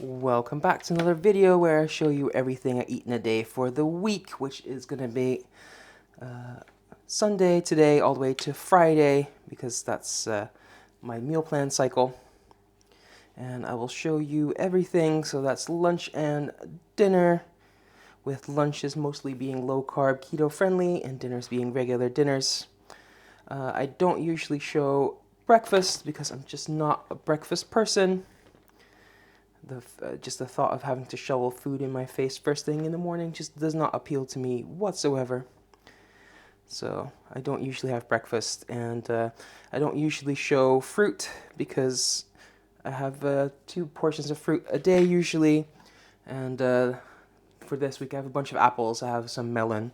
Welcome back to another video where I show you everything I eat in a day for the week, which is going to be Sunday today all the way to Friday, because that's my meal plan cycle. And I will show you everything, so that's lunch and dinner, with lunches mostly being low-carb, keto-friendly, and dinners being regular dinners. I don't usually show breakfast because I'm just not a breakfast person. Just the thought of having to shovel food in my face first thing in the morning just does not appeal to me whatsoever. So I don't usually have breakfast, and I don't usually show fruit because I have 2 portions of fruit a day usually, and for this week I have a bunch of apples, I have some melon,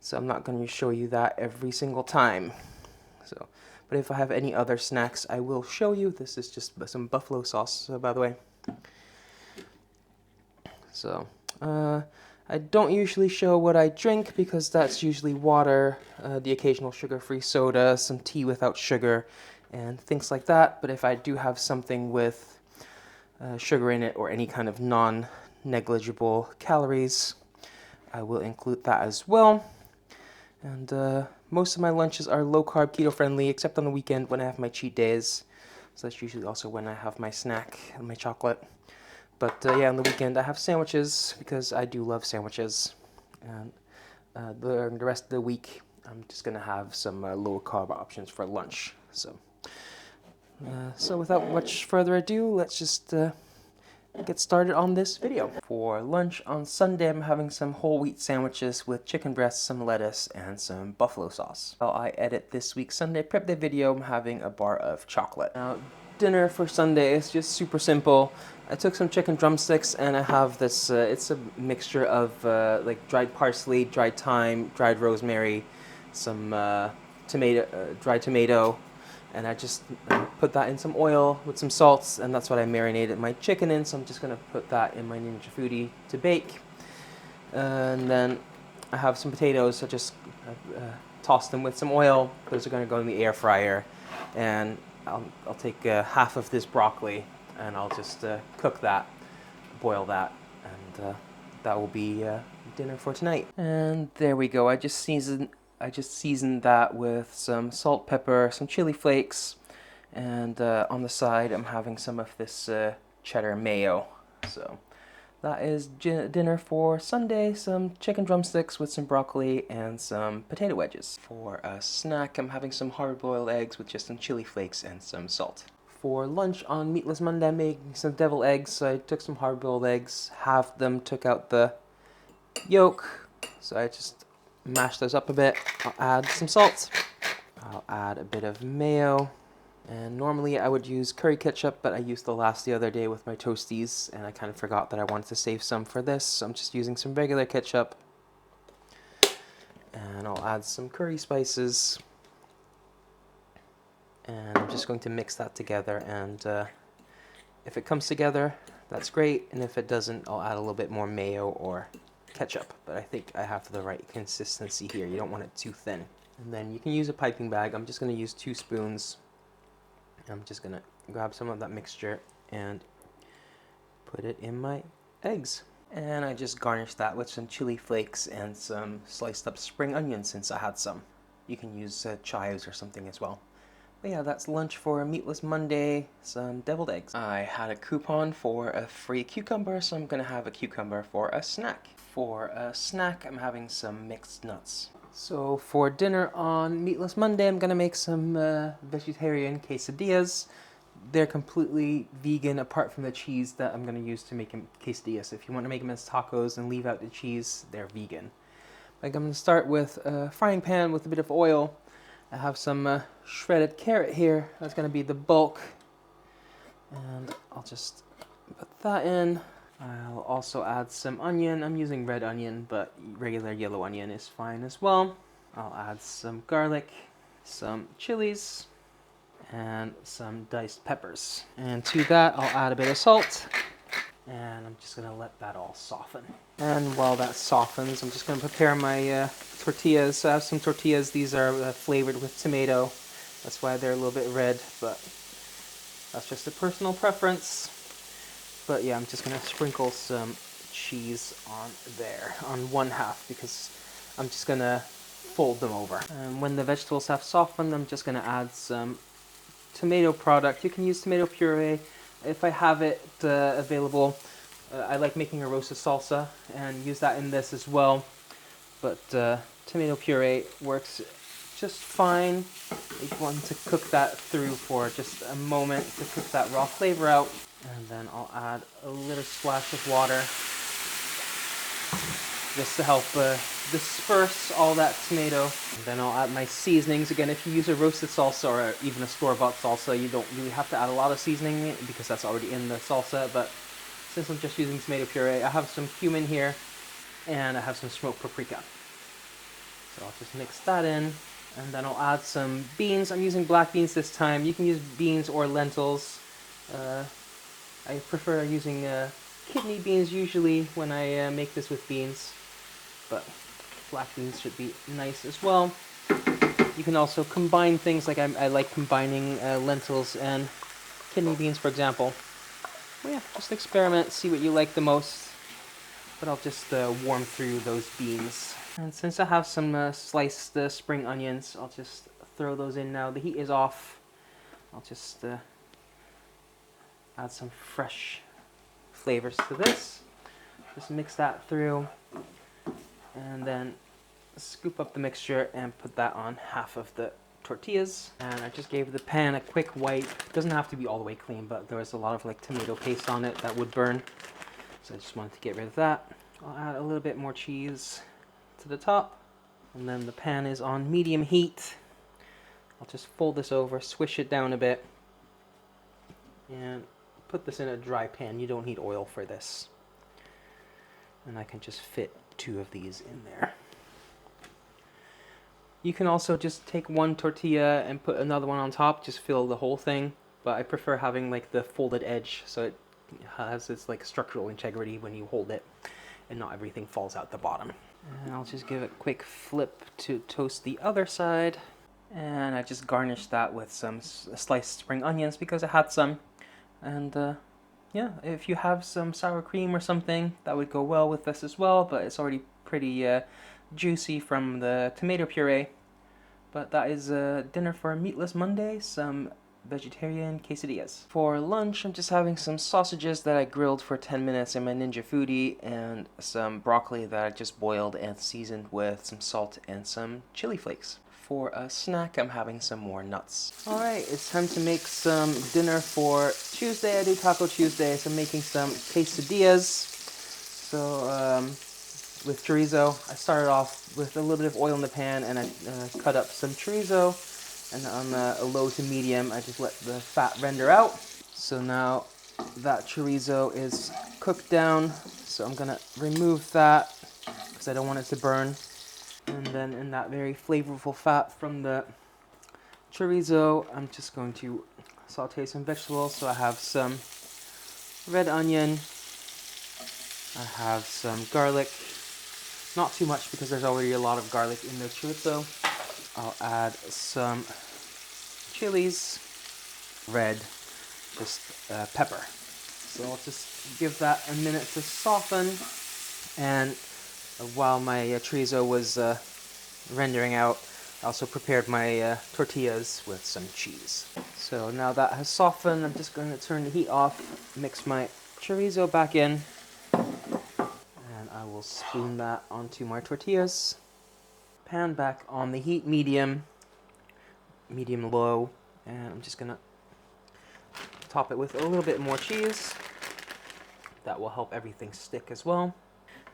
so I'm not going to show you that every single time. But if I have any other snacks, I will show you. This is just some buffalo sauce, by the way. So, I don't usually show what I drink because that's usually water, the occasional sugar-free soda, some tea without sugar, and things like that. But if I do have something with sugar in it or any kind of non-negligible calories, I will include that as well. And most of my lunches are low-carb, keto-friendly, except on the weekend when I have my cheat days. So that's usually also when I have my snack and my chocolate. But yeah, on the weekend I have sandwiches because I do love sandwiches. And the rest of the week I'm just going to have some low-carb options for lunch. So without much further ado, let's just get started on this video. For lunch on Sunday, I'm having some whole wheat sandwiches with chicken breasts, some lettuce, and some buffalo sauce. While I edit this week's Sunday prep day video, I'm having a bar of chocolate. Now, dinner for Sunday is just super simple. I took some chicken drumsticks and I have this, it's a mixture of like dried parsley, dried thyme, dried rosemary, some dried tomato, and I just put that in some oil with some salts, and that's what I marinated my chicken in, so I'm just going to put that in my Ninja Foodi to bake. And then I have some potatoes, so just toss them with some oil. Those are going to go in the air fryer, and I'll take half of this broccoli and I'll just cook that, boil that, and that will be dinner for tonight. And there we go. I just seasoned that with some salt, pepper, some chili flakes, and on the side I'm having some of this cheddar mayo. So that is dinner for Sunday, some chicken drumsticks with some broccoli and some potato wedges. For a snack, I'm having some hard-boiled eggs with just some chili flakes and some salt. For lunch on Meatless Monday, I'm making some deviled eggs. So I took some hard-boiled eggs, halved them, took out the yolk. So I just mashed those up a bit. I'll add some salt. I'll add a bit of mayo. And normally I would use curry ketchup, but I used the other day with my Toasties, and I kind of forgot that I wanted to save some for this, so I'm just using some regular ketchup. And I'll add some curry spices. And I'm just going to mix that together, and if it comes together, that's great, and if it doesn't, I'll add a little bit more mayo or ketchup, but I think I have the right consistency here. You don't want it too thin. And then you can use a piping bag. I'm just going to use 2 spoons. I'm just going to grab some of that mixture and put it in my eggs. And I just garnished that with some chili flakes and some sliced up spring onions since I had some. You can use chives or something as well. But yeah, that's lunch for a Meatless Monday, some deviled eggs. I had a coupon for a free cucumber, so I'm going to have a cucumber for a snack. For a snack, I'm having some mixed nuts. So for dinner on Meatless Monday, I'm going to make some vegetarian quesadillas. They're completely vegan apart from the cheese that I'm going to use to make them quesadillas. If you want to make them as tacos and leave out the cheese, they're vegan. Like, I'm going to start with a frying pan with a bit of oil. I have some shredded carrot here. That's going to be the bulk. And I'll just put that in. I'll also add some onion. I'm using red onion, but regular yellow onion is fine as well. I'll add some garlic, some chilies, and some diced peppers. And to that, I'll add a bit of salt. And I'm just going to let that all soften. And while that softens, I'm just going to prepare my tortillas. So I have some tortillas. These are flavored with tomato. That's why they're a little bit red, but that's just a personal preference. But yeah, I'm just gonna sprinkle some cheese on there, on one half, because I'm just gonna fold them over. And when the vegetables have softened, I'm just gonna add some tomato product. You can use tomato puree. If I have it available, I like making a roasted salsa and use that in this as well. But tomato puree works just fine. You want to cook that through for just a moment to cook that raw flavor out. And then I'll add a little splash of water just to help disperse all that tomato. And then I'll add my seasonings. Again, if you use a roasted salsa or even a store-bought salsa, you don't really have to add a lot of seasoning because that's already in the salsa. But since I'm just using tomato puree, I have some cumin here and I have some smoked paprika. So I'll just mix that in, and then I'll add some beans. I'm using black beans this time. You can use beans or lentils. I prefer using kidney beans usually when I make this with beans, but black beans should be nice as well. You can also combine things, like I like combining lentils and kidney beans, for example. Well, yeah, just experiment, see what you like the most. But I'll just warm through those beans. And since I have some sliced spring onions, I'll just throw those in now. The heat is off. I'll just add some fresh flavors to this. Just mix that through. And then scoop up the mixture and put that on half of the tortillas. And I just gave the pan a quick wipe. It doesn't have to be all the way clean, but there was a lot of like tomato paste on it that would burn. So I just wanted to get rid of that. I'll add a little bit more cheese to the top. And then the pan is on medium heat. I'll just fold this over, swish it down a bit, and put this in a dry pan. You don't need oil for this. And I can just fit 2 of these in there. You can also just take one tortilla and put another one on top, just fill the whole thing. But I prefer having like the folded edge, so it has its like structural integrity when you hold it and not everything falls out the bottom. And I'll just give it a quick flip to toast the other side. And I just garnished that with some sliced spring onions because I had some. And yeah, if you have some sour cream or something, that would go well with this as well, but it's already pretty juicy from the tomato puree. But that is dinner for a Meatless Monday, some vegetarian quesadillas. For lunch, I'm just having some sausages that I grilled for 10 minutes in my Ninja Foodi and some broccoli that I just boiled and seasoned with some salt and some chili flakes. For a snack, I'm having some more nuts. Alright, it's time to make some dinner for Tuesday. I do Taco Tuesday, so I'm making some quesadillas. So, with chorizo, I started off with a little bit of oil in the pan and I cut up some chorizo. And on a low to medium, I just let the fat render out. So now that chorizo is cooked down, so I'm gonna remove that because I don't want it to burn. And then in that very flavorful fat from the chorizo, I'm just going to saute some vegetables. So I have some red onion, I have some garlic, not too much because there's already a lot of garlic in the chorizo. I'll add some chilies, red, just pepper. So I'll just give that a minute to soften. And while my chorizo was rendering out, I also prepared my tortillas with some cheese. So now that has softened, I'm just going to turn the heat off, mix my chorizo back in, and I will spoon that onto my tortillas. Pan back on the heat, medium low, and I'm just gonna top it with a little bit more cheese. That will help everything stick as well.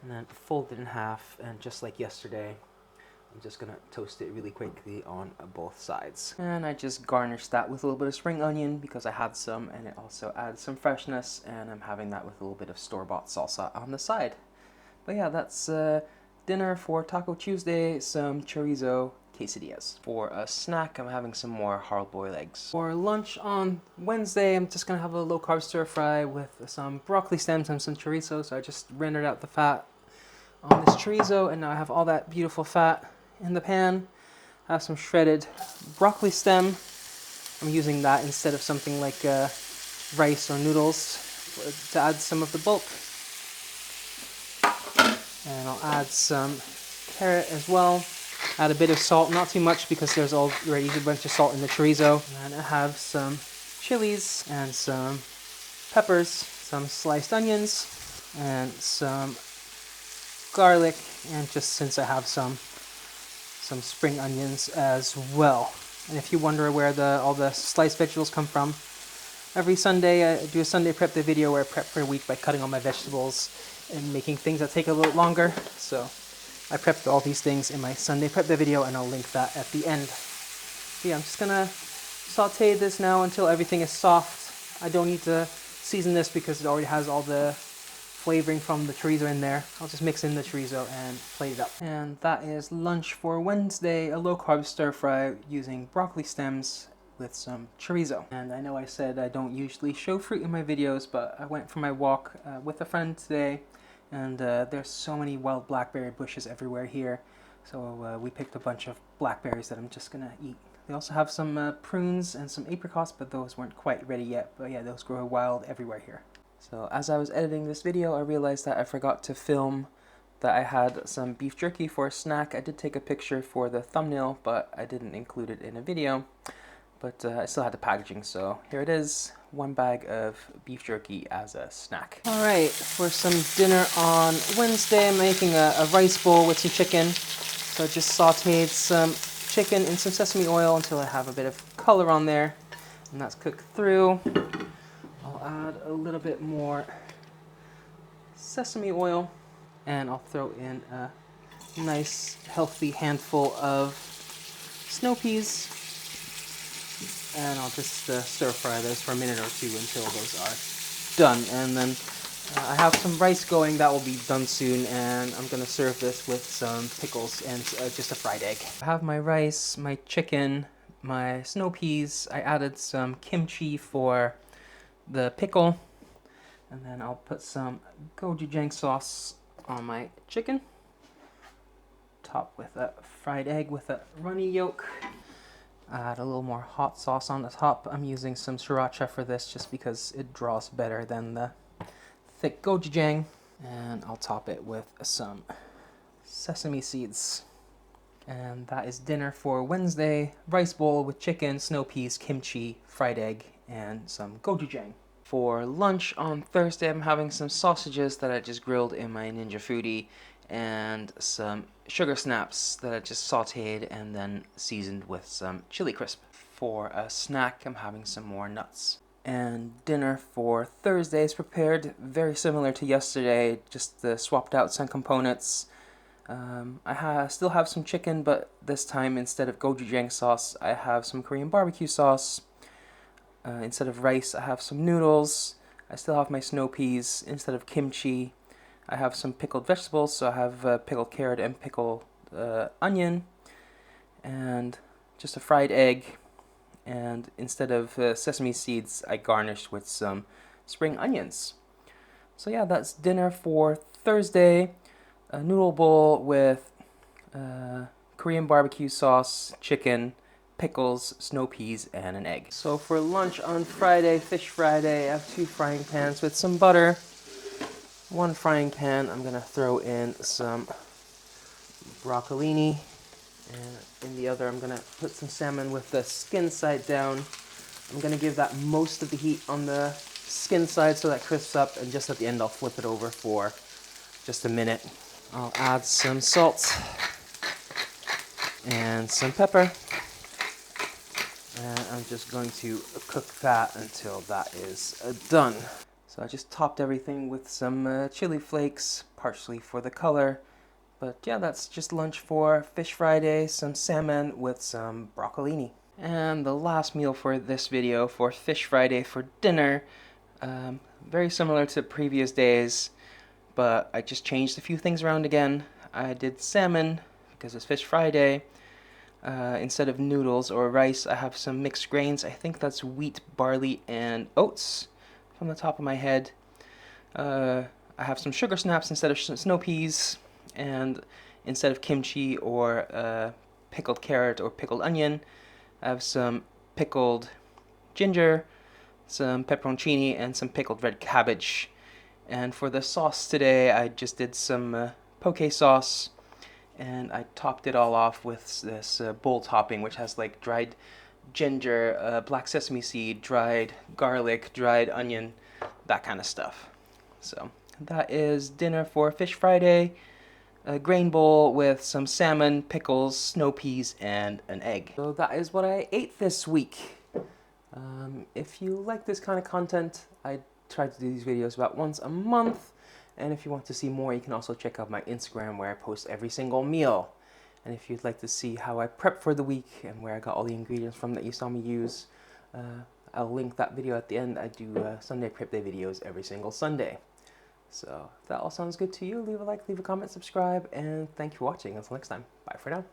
And then fold it in half, and just like yesterday, I'm just gonna toast it really quickly on both sides. And I just garnished that with a little bit of spring onion because I had some, and it also adds some freshness, and I'm having that with a little bit of store-bought salsa on the side. But yeah, that's dinner for Taco Tuesday, some chorizo quesadillas. For a snack, I'm having some more hard-boiled eggs. For lunch on Wednesday, I'm just gonna have a low-carb stir-fry with some broccoli stems and some chorizo. So I just rendered out the fat on this chorizo, and now I have all that beautiful fat in the pan. I have some shredded broccoli stem. I'm using that instead of something like rice or noodles to add some of the bulk. And I'll add some carrot as well. Add a bit of salt, not too much because there's already a bunch of salt in the chorizo. And I have some chilies and some peppers, some sliced onions, and some garlic, and just since I have some spring onions as well. And if you wonder where all the sliced vegetables come from, every Sunday I do a Sunday prep day video where I prep for a week by cutting all my vegetables and making things that take a little longer. So I prepped all these things in my Sunday prep day video, and I'll link that at the end. So yeah, I'm just gonna saute this now until everything is soft. I don't need to season this because it already has all the flavoring from the chorizo in there. I'll just mix in the chorizo and plate it up. And that is lunch for Wednesday, a low-carb stir-fry using broccoli stems with some chorizo. And I know I said I don't usually show fruit in my videos, but I went for my walk with a friend today, and there's so many wild blackberry bushes everywhere here. So we picked a bunch of blackberries that I'm just gonna eat. They also have some prunes and some apricots, but those weren't quite ready yet. But yeah, those grow wild everywhere here. So as I was editing this video, I realized that I forgot to film that I had some beef jerky for a snack. I did take a picture for the thumbnail, but I didn't include it in a video. But I still had the packaging, so here it is. One bag of beef jerky as a snack. Alright, for some dinner on Wednesday, I'm making a rice bowl with some chicken. So I just sauteed some chicken in some sesame oil until I have a bit of color on there. And that's cooked through. I'll add a little bit more sesame oil. And I'll throw in a nice, healthy handful of snow peas. And I'll just stir fry those for a minute or two until those are done. And then I have some rice going that will be done soon, and I'm going to serve this with some pickles and just a fried egg. I have my rice, my chicken, my snow peas. I added some kimchi for the pickle. And then I'll put some gochujang sauce on my chicken. Top with a fried egg with a runny yolk. Add a little more hot sauce on the top. I'm using some sriracha for this just because it draws better than the thick gochujang. And I'll top it with some sesame seeds. And that is dinner for Wednesday. Rice bowl with chicken, snow peas, kimchi, fried egg, and some gochujang. For lunch on Thursday, I'm having some sausages that I just grilled in my Ninja Foodi, and some sugar snaps that I just sauteed and then seasoned with some chili crisp. For a snack, I'm having some more nuts. And dinner for Thursday is prepared very similar to yesterday, just swapped out some components. I still have some chicken, but this time instead of gochujang sauce, I have some Korean barbecue sauce. Instead of rice, I have some noodles. I still have my snow peas. Instead of kimchi, I have some pickled vegetables, so I have pickled carrot and pickled onion, and just a fried egg. And instead of sesame seeds, I garnished with some spring onions. So yeah, that's dinner for Thursday. A noodle bowl with Korean barbecue sauce, chicken, pickles, snow peas, and an egg. So for lunch on Friday, Fish Friday, I have 2 frying pans with some butter. One frying pan, I'm gonna throw in some broccolini, and in the other I'm gonna put some salmon with the skin side down. I'm gonna give that most of the heat on the skin side so that crisps up, and just at the end I'll flip it over for just a minute. I'll add some salt and some pepper. And I'm just going to cook that until that is done. So I just topped everything with some chili flakes, partially for the color. But yeah, that's just lunch for Fish Friday, some salmon with some broccolini. And the last meal for this video, for Fish Friday for dinner, very similar to previous days, but I just changed a few things around again. I did salmon because it's Fish Friday. Instead of noodles or rice, I have some mixed grains. I think that's wheat, barley, and oats from the top of my head. I have some sugar snaps instead of snow peas, and instead of kimchi or pickled carrot or pickled onion, I have some pickled ginger, some pepperoncini, and some pickled red cabbage. And for the sauce today, I just did some poke sauce, and I topped it all off with this bowl topping, which has like dried ginger, black sesame seed, dried garlic, dried onion, that kind of stuff. So that is dinner for Fish Friday. A grain bowl with some salmon, pickles, snow peas, and an egg. So that is what I ate this week. If you like this kind of content, I try to do these videos about once a month. And if you want to see more, you can also check out my Instagram where I post every single meal. And if you'd like to see how I prep for the week and where I got all the ingredients from that you saw me use, I'll link that video at the end. I do Sunday Prep Day videos every single Sunday. So if that all sounds good to you, leave a like, leave a comment, subscribe, and thank you for watching. Until next time, bye for now.